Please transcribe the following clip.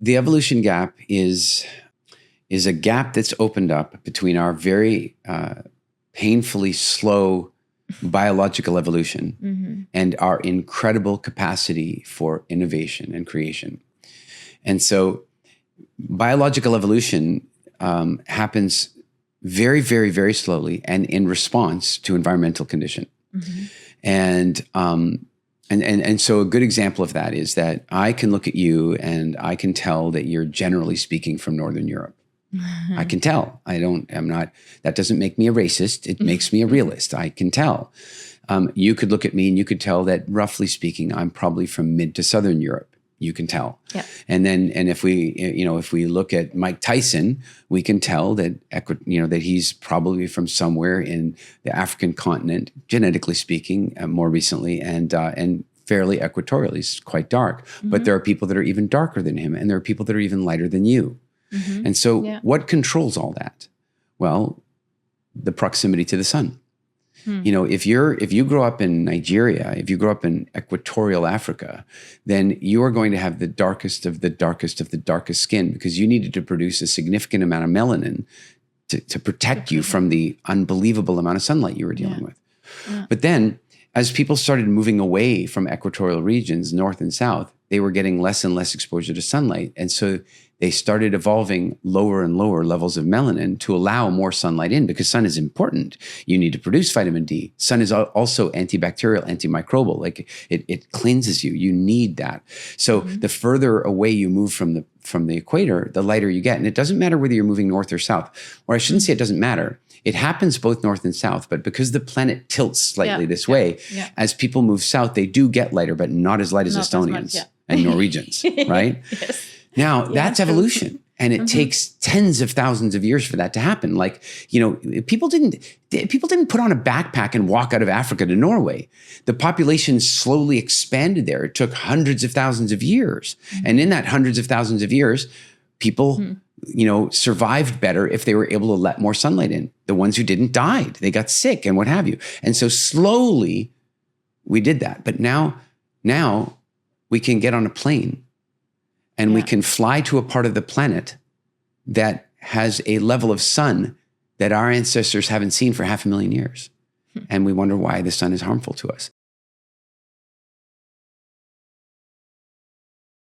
The evolution gap is a gap that's opened up between our very painfully slow biological evolution and our incredible capacity for innovation and creation. And so biological evolution happens very, very, very slowly and in response to environmental condition. And so a good example of that is that I can look at you and I can tell that you're generally speaking from Northern Europe. I can tell. That doesn't make me a racist. It makes me a realist. I can tell. You could look at me and you could tell that roughly speaking, I'm probably from mid to Southern Europe. You can tell. Yeah. And if we look at Mike Tyson, we can tell that, that he's probably from somewhere in the African continent, genetically speaking, more recently, and fairly equatorial. He's quite dark. But there are people that are even darker than him, and there are people that are even lighter than you. And so what controls all that? Well, the proximity to the sun. If you grow up in Nigeria, if you grow up in equatorial Africa, then you are going to have the darkest of the darkest of the darkest skin, because you needed to produce a significant amount of melanin to protect you from the unbelievable amount of sunlight you were dealing with. But then as people started moving away from equatorial regions, north and south, they were getting less and less exposure to sunlight. And so they started evolving lower and lower levels of melanin to allow more sunlight in, because sun is important. You need to produce vitamin D. Sun is also antibacterial, antimicrobial. Like it cleanses you. You need that. So the further away you move from the equator, the lighter you get. And it doesn't matter whether you're moving north or south. Or I shouldn't say it doesn't matter. It happens both north and south, but because the planet tilts slightly this way, as people move south, they do get lighter, but not as light as Estonians and Norwegians, right? Yes. Now, that's evolution. And it takes tens of thousands of years for that to happen. Like, people didn't put on a backpack and walk out of Africa to Norway. The population slowly expanded there. It took hundreds of thousands of years. And in that hundreds of thousands of years, people, survived better if they were able to let more sunlight in. The ones who didn't died. They got sick and what have you. And so slowly we did that. But now we can get on a plane and we can fly to a part of the planet that has a level of sun that our ancestors haven't seen for 500,000 years. And we wonder why the sun is harmful to us.